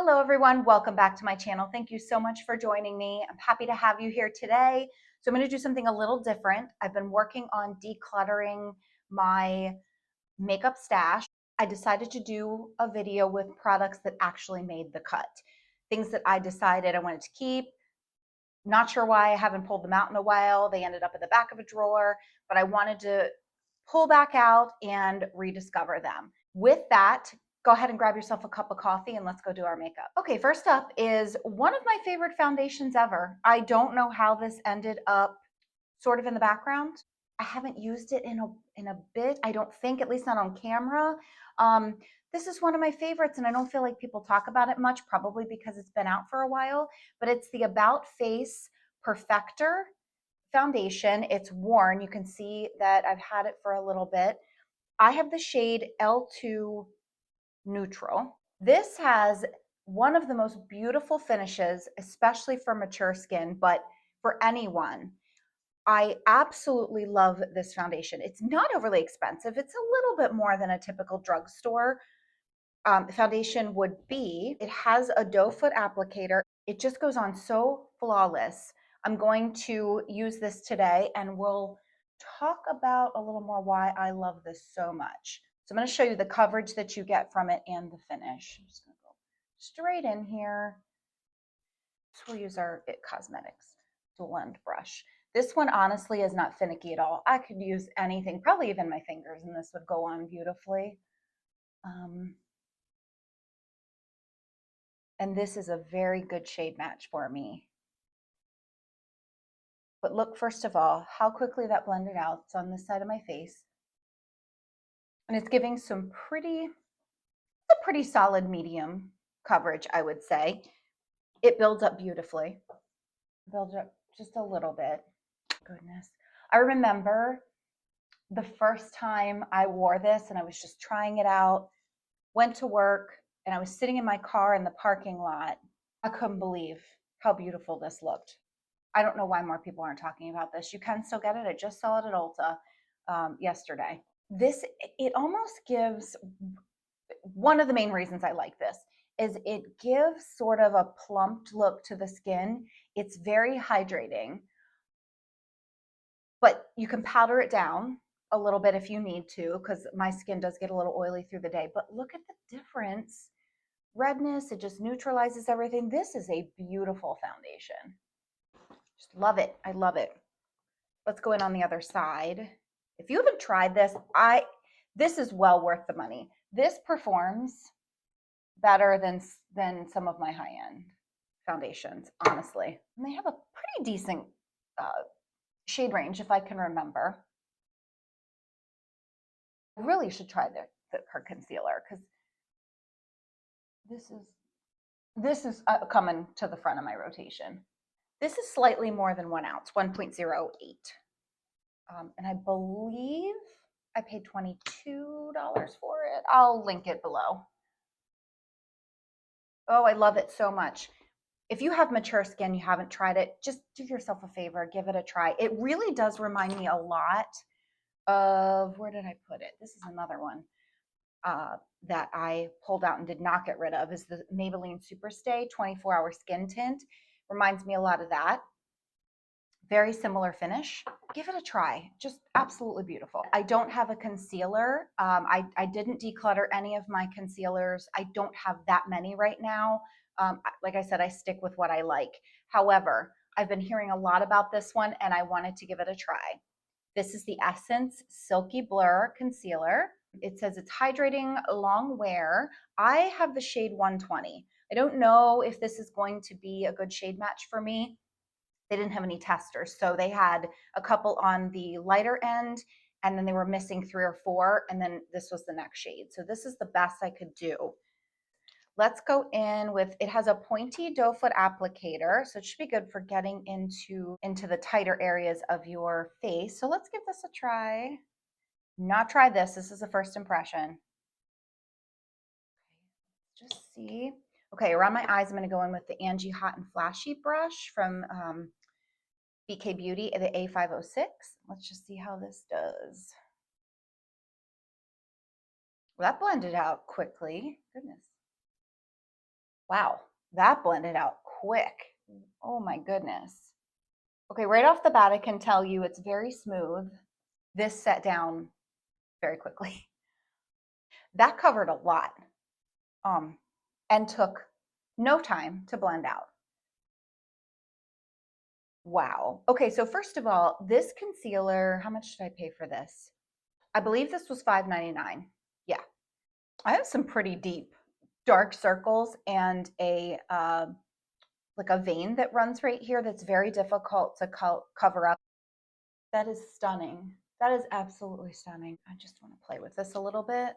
Hello everyone, welcome back to my channel. Thank you so much for joining me. I'm happy to have you here today. So I'm going to do something a little different. I've been working on decluttering my makeup stash. I decided to do a video with products that actually made the cut. Things that I decided I wanted to keep. Not sure why I haven't pulled them out in a while. They ended up in the back of a drawer, but I wanted to pull back out and rediscover them. With that, go ahead and grab yourself a cup of coffee and let's go do our makeup. Okay, first up is one of my favorite foundations ever. I don't know how this ended up sort of in the background. I haven't used it in a bit. I don't think, at least not on camera. This is one of my favorites, and I don't feel like people talk about it much, probably because it's been out for a while, but it's the About Face Perfector foundation. It's worn. You can see that I've had it for a little bit. I have the shade L2 Neutral. This has one of the most beautiful finishes, especially for mature skin, but for anyone. I absolutely love this foundation. It's not overly expensive. It's a little bit more than a typical drugstore foundation would be. It has a doe foot applicator. It just goes on so flawless. I'm going to use this today and we'll talk about a little more why I love this so much. So I'm going to show you the coverage that you get from it and the finish. I'm just going to go straight in here. So we'll use our It Cosmetics dual end brush. This one honestly is not finicky at all. I could use anything, probably even my fingers, and this would go on beautifully. And this is a very good shade match for me. But look, first of all, how quickly that blended out. It's on this side of my face. And it's giving some pretty solid medium coverage, I would say. It builds up beautifully. Builds up just a little bit. Goodness. I remember the first time I wore this and I was just trying it out, went to work, and I was sitting in my car in the parking lot. I couldn't believe how beautiful this looked. I don't know why more people aren't talking about this. You can still get it. I just saw it at Ulta yesterday. It almost gives, one of the main reasons I like this is it gives sort of a plumped look to the skin. It's very hydrating, but you can powder it down a little bit if you need to, because my skin does get a little oily through the day. But look at the difference. Redness, it just neutralizes everything. This is a beautiful foundation. Just love it. I love it. Let's go in on the other side. If you haven't tried this, this is well worth the money. This performs better than some of my high-end foundations, honestly. And they have a pretty decent shade range, if I can remember. I really should try her concealer, because this is coming to the front of my rotation. This is slightly more than 1 ounce, 1.08. And I believe I paid $22 for it. I'll link it below. Oh, I love it so much. If you have mature skin, you haven't tried it, just do yourself a favor, give it a try. It really does remind me a lot of, where did I put it? This is another one that I pulled out and did not get rid of, is the Maybelline Superstay 24-Hour Skin Tint. Reminds me a lot of that. Very similar finish. Give it a try. Just absolutely beautiful. I don't have a concealer. I didn't declutter any of my concealers. I don't have that many right now. Like I said, I stick with what I like. However, I've been hearing a lot about this one and I wanted to give it a try. This is the Essence Silky Blur Concealer. It says it's hydrating, long wear. I have the shade 120. I don't know if this is going to be a good shade match for me. They didn't have any testers. So they had a couple on the lighter end, and then they were missing 3 or 4, and then this was the next shade. So this is the best I could do. Let's go in with, it has a pointy doe foot applicator, so it should be good for getting into the tighter areas of your face. So let's give this a try. Not try this. This is a first impression. Just see. Okay, around my eyes, I'm going to go in with the Angie Hot and Flashy brush from BK Beauty, the A506. Let's just see how this does. Well, that blended out quickly. Goodness. Wow, that blended out quick. Oh my goodness. Okay, right off the bat, I can tell you it's very smooth. This set down very quickly. That covered a lot, and took no time to blend out. Wow. Okay, so first of all, this concealer, how much did I pay for this? I believe this was $5.99. Yeah. I have some pretty deep dark circles and a like a vein that runs right here that's very difficult to cover up. That is stunning. That is absolutely stunning. I just want to play with this a little bit.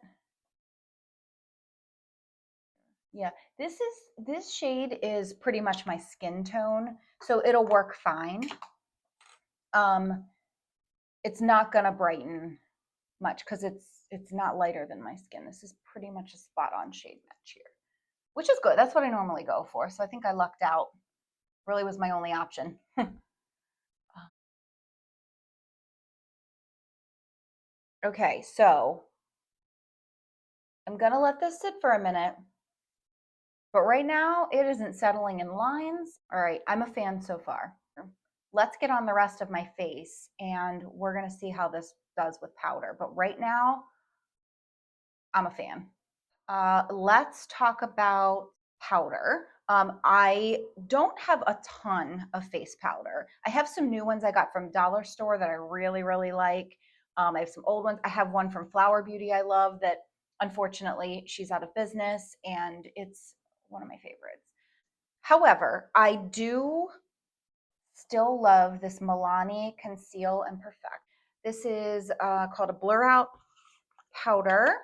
Yeah, this shade is pretty much my skin tone, so it'll work fine. It's not gonna brighten much because it's not lighter than my skin. This is pretty much a spot on shade match here, which is good. That's what I normally go for. So I think I lucked out. Really was my only option. Okay, so I'm gonna let this sit for a minute, but right now it isn't settling in lines. All right, I'm a fan so far. Let's get on the rest of my face and we're gonna see how this does with powder. But right now, I'm a fan. Let's talk about powder. I don't have a ton of face powder. I have some new ones I got from Dollar Store that I really, really like. I have some old ones. I have one from Flower Beauty I love that unfortunately she's out of business and it's one of my favorites. However, I do still love this Milani Conceal and Perfect. This is called a Blur Out powder,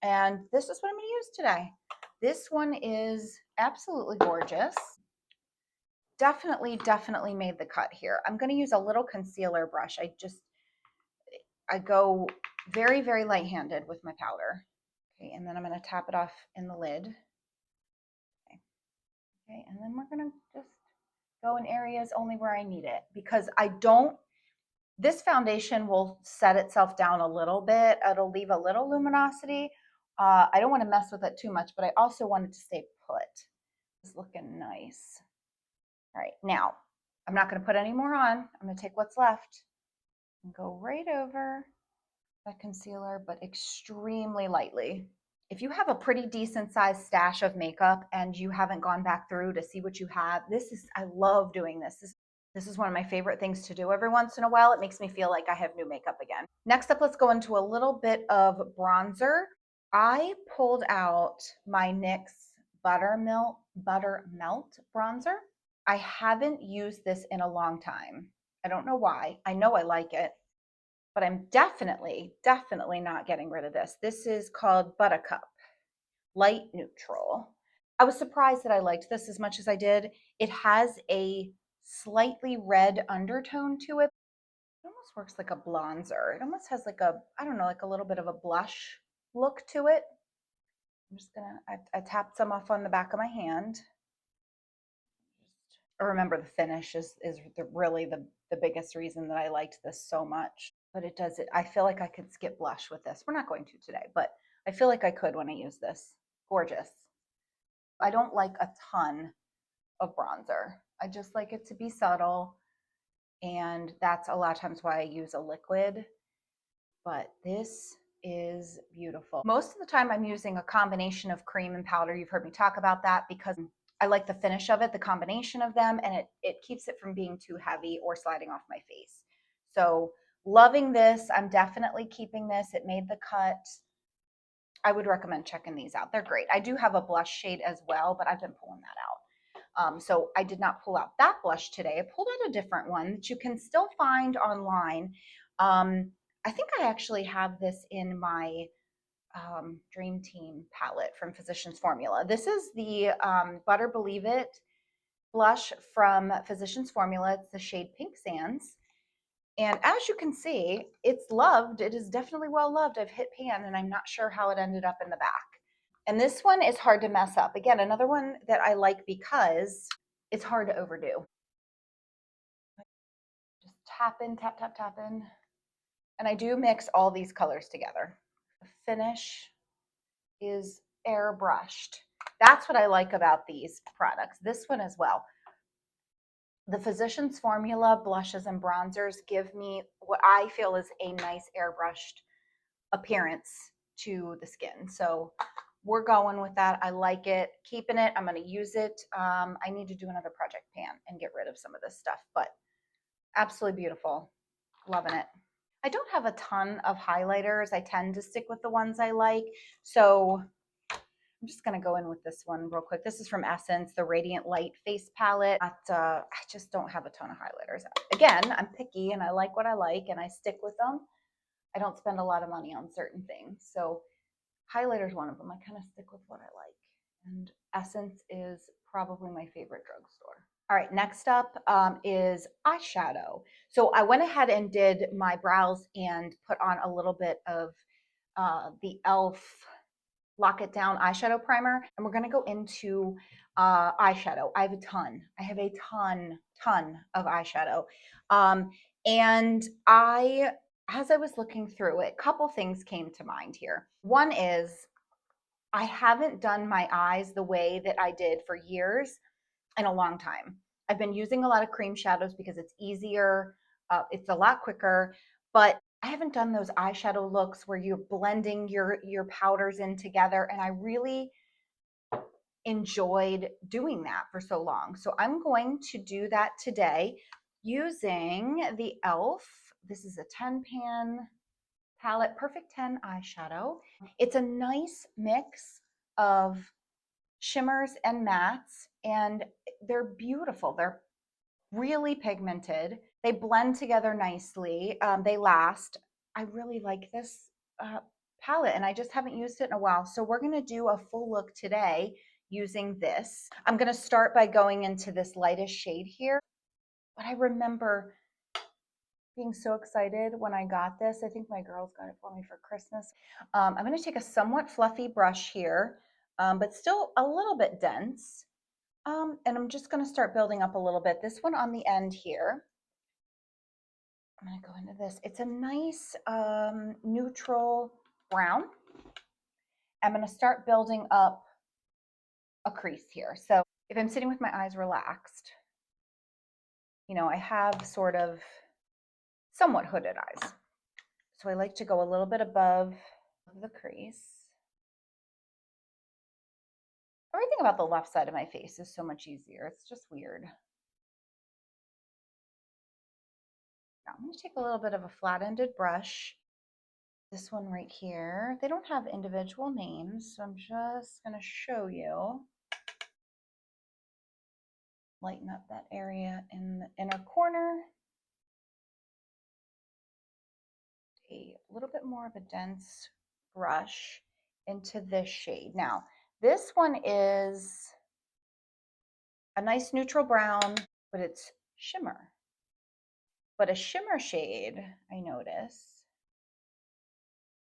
and this is what I'm going to use today. This one is absolutely gorgeous. Definitely made the cut here. I'm going to use a little concealer brush. I go very light-handed with my powder. Okay, and then I'm going to tap it off in the lid. Okay, and then we're going to just go in areas only where I need it because this foundation will set itself down a little bit. It'll leave a little luminosity. I don't want to mess with it too much, but I also want it to stay put. It's looking nice. All right, now I'm not going to put any more on. I'm going to take what's left and go right over that concealer, but extremely lightly. If you have a pretty decent sized stash of makeup and you haven't gone back through to see what you have, I love doing this. This is one of my favorite things to do every once in a while. It makes me feel like I have new makeup again. Next up, let's go into a little bit of bronzer. I pulled out my NYX Buttermelt bronzer. I haven't used this in a long time. I don't know why. I know I like it, but I'm definitely not getting rid of this. This is called Buttercup Light Neutral. I was surprised that I liked this as much as I did. It has a slightly red undertone to it. It almost works like a bronzer. It almost has like I don't know, like a little bit of a blush look to it. I'm just gonna, I tapped some off on the back of my hand. Remember the finish is really the biggest reason that I liked this so much. But it does it. I feel like I could skip blush with this. We're not going to today, but I feel like I could when I use this. Gorgeous. I don't like a ton of bronzer. I just like it to be subtle. And that's a lot of times why I use a liquid. But this is beautiful. Most of the time I'm using a combination of cream and powder. You've heard me talk about that because I like the finish of it, the combination of them, and it keeps it from being too heavy or sliding off my face. So loving this. I'm definitely keeping this. It made the cut. I would recommend checking these out. They're great. I do have a blush shade as well, but I've been pulling that out. So I did not pull out that blush today. I pulled out a different one that you can still find online. I think I actually have this in my Dream Team palette from Physicians Formula. This is the Butter Believe It blush from Physicians Formula. It's the shade Pink Sands. And as you can see, it's loved. It is definitely well loved. I've hit pan and I'm not sure how it ended up in the back. And this one is hard to mess up. Again, another one that I like because it's hard to overdo. Just tap in, tap in. And I do mix all these colors together. The finish is airbrushed. That's what I like about these products. This one as well. The Physicians Formula blushes and bronzers give me what I feel is a nice airbrushed appearance to the skin. So we're going with that. I like it, keeping it. I'm going to use it. I need to do another project pan and get rid of some of this stuff, but absolutely beautiful. Loving it. I don't have a ton of highlighters. I tend to stick with the ones I like. So I'm just going to go in with this one real quick. This is from Essence, the Radiant Light Face Palette. I just don't have a ton of highlighters. Again, I'm picky and I like what I like and I stick with them. I don't spend a lot of money on certain things. So highlighter's one of them. I kind of stick with what I like. And Essence is probably my favorite drugstore. All right, next up is eyeshadow. So I went ahead and did my brows and put on a little bit of the e.l.f. Lock It Down eyeshadow primer. And we're going to go into eyeshadow. I have a ton of eyeshadow. And as I was looking through it, a couple things came to mind here. One is I haven't done my eyes the way that I did for years in a long time. I've been using a lot of cream shadows because it's easier, it's a lot quicker, but I haven't done those eyeshadow looks where you're blending your powders in together, and I really enjoyed doing that for so long. So I'm going to do that today using the e.l.f. This is a 10 pan palette, Perfect 10 eyeshadow. It's a nice mix of shimmers and mattes, and they're beautiful. They're really pigmented. They blend together nicely. They last. I really like this palette, and I just haven't used it in a while. So we're going to do a full look today using this. I'm going to start by going into this lightest shade here. But I remember being so excited when I got this. I think my girls got it for me for Christmas. I'm going to take a somewhat fluffy brush here, but still a little bit dense. And I'm just going to start building up a little bit. This one on the end here, I'm going to go into this. It's a nice neutral brown. I'm going to start building up a crease here. So if I'm sitting with my eyes relaxed, you know, I have sort of somewhat hooded eyes. So I like to go a little bit above the crease. Everything about the left side of my face is so much easier. It's just weird. Now I'm going to take a little bit of a flat-ended brush. This one right here, they don't have individual names, so I'm just going to show you. Lighten up that area in the inner corner. A little bit more of a dense brush into this shade. Now, this one is a nice neutral brown, but it's shimmer. But a shimmer shade, I notice,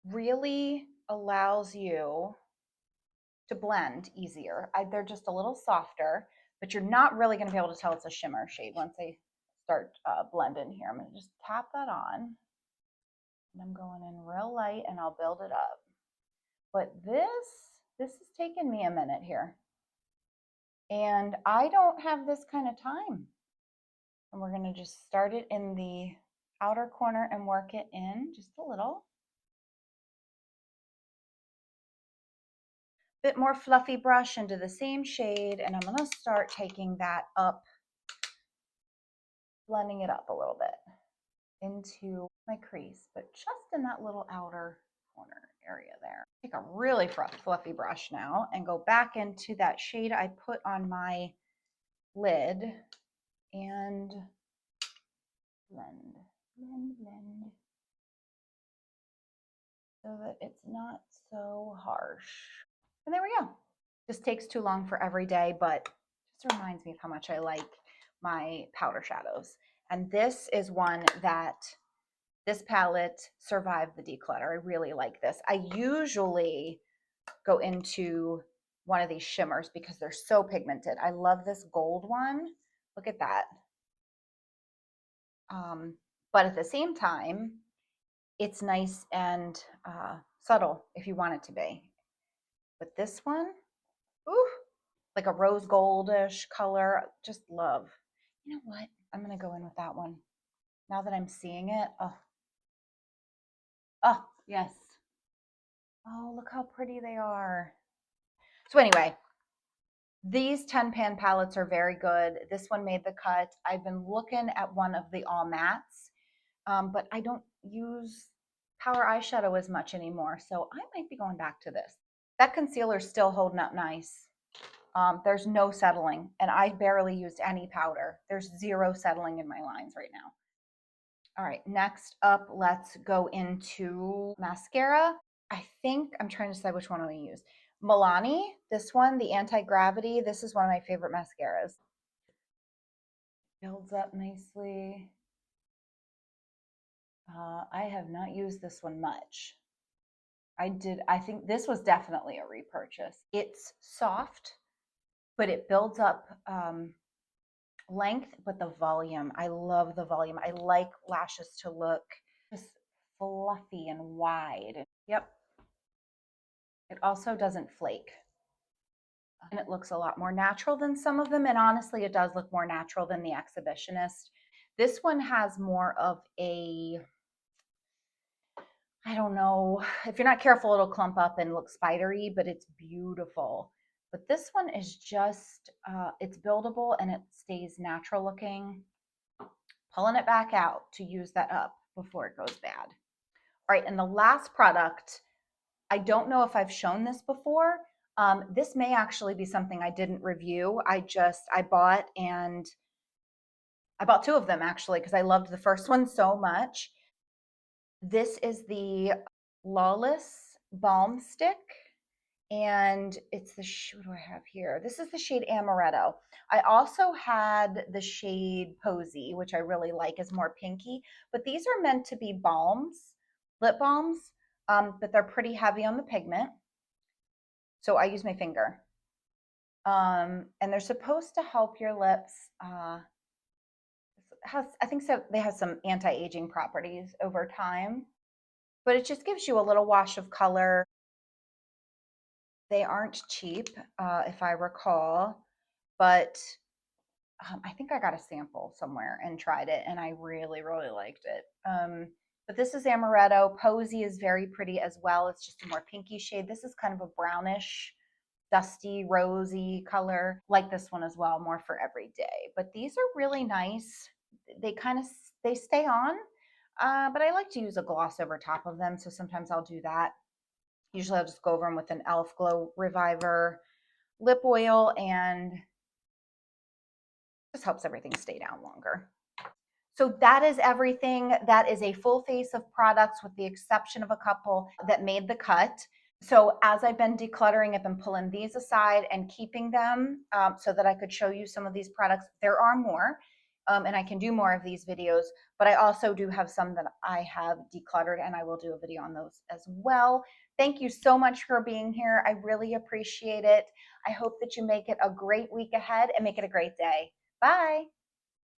really allows you to blend easier. They're just a little softer, but you're not really going to be able to tell it's a shimmer shade once I start blending here. I'm going to just tap that on. And I'm going in real light and I'll build it up. But this is taking me a minute here. And I don't have this kind of time. And we're going to just start it in the outer corner and work it in just a little. Bit more fluffy brush into the same shade, and I'm going to start taking that up, blending it up a little bit into my crease, but just in that little outer corner area there. Take a really fluffy brush now and go back into that shade I put on my lid and blend, so that it's not so harsh. And there we go. Just takes too long for every day, but just reminds me of how much I like my powder shadows. And this is one that this palette survived the declutter. I really like this. I usually go into one of these shimmers because they're so pigmented. I love this gold one. Look at that. But at the same time, it's nice and subtle if you want it to be. But this one, Ooh, like a rose goldish color. Just love. You know what? I'm going to go in with that one. Now that I'm seeing it. Oh, oh, yes. Oh, look how pretty they are. So anyway, these 10 pan palettes are very good. This one made the cut. I've been looking at one of the all mattes, but I don't use powder eyeshadow as much anymore. So I might be going back to this. That concealer's still holding up nice. There's no settling, and I barely used any powder. There's zero settling in my lines right now. All right, next up, let's go into mascara. I think I'm trying to decide which one I use. Milani, this one, the anti-gravity. This is one of my favorite mascaras. Builds up nicely. I have not used this one much. I think this was definitely a repurchase. It's soft, but it builds up length, but the volume. I love the volume. I like lashes to look just fluffy and wide. Yep. It also doesn't flake. And it looks a lot more natural than some of them. And honestly, it does look more natural than the Exhibitionist. This one has more of a, I don't know, if you're not careful, it'll clump up and look spidery, but it's beautiful. But this one is just, it's buildable and it stays natural looking. Pulling it back out to use that up before it goes bad. All right, and the last product, I don't know if I've shown this before. This may actually be something I didn't review. I bought, and I bought two of them actually because I loved the first one so much. This is the Lawless Balm Stick, and it's the, what do I have here? This is the shade Amaretto. I also had the shade Posy, which I really like, is more pinky, but these are meant to be balms, lip balms, but they're pretty heavy on the pigment. So I use my finger. And they're supposed to help your lips. I think so. They have some anti-aging properties over time, but it just gives you a little wash of color. They aren't cheap, if I recall, but I think I got a sample somewhere and tried it, and I really, really liked it. But this is Amaretto. Posy is very pretty as well. It's just a more pinky shade. This is kind of a brownish, dusty, rosy color. Like this one as well, more for every day. But these are really nice. They kind of, they stay on, but I like to use a gloss over top of them. So sometimes I'll do that. Usually I'll just go over them with an e.l.f. Glow Reviver lip oil, and just helps everything stay down longer. So that is everything. That is a full face of products with the exception of a couple that made the cut. So as I've been decluttering, I've been pulling these aside and keeping them so that I could show you some of these products. There are more, and I can do more of these videos, but I also do have some that I have decluttered, and I will do a video on those as well. Thank you so much for being here. I really appreciate it. I hope that you make it a great week ahead and make it a great day. Bye.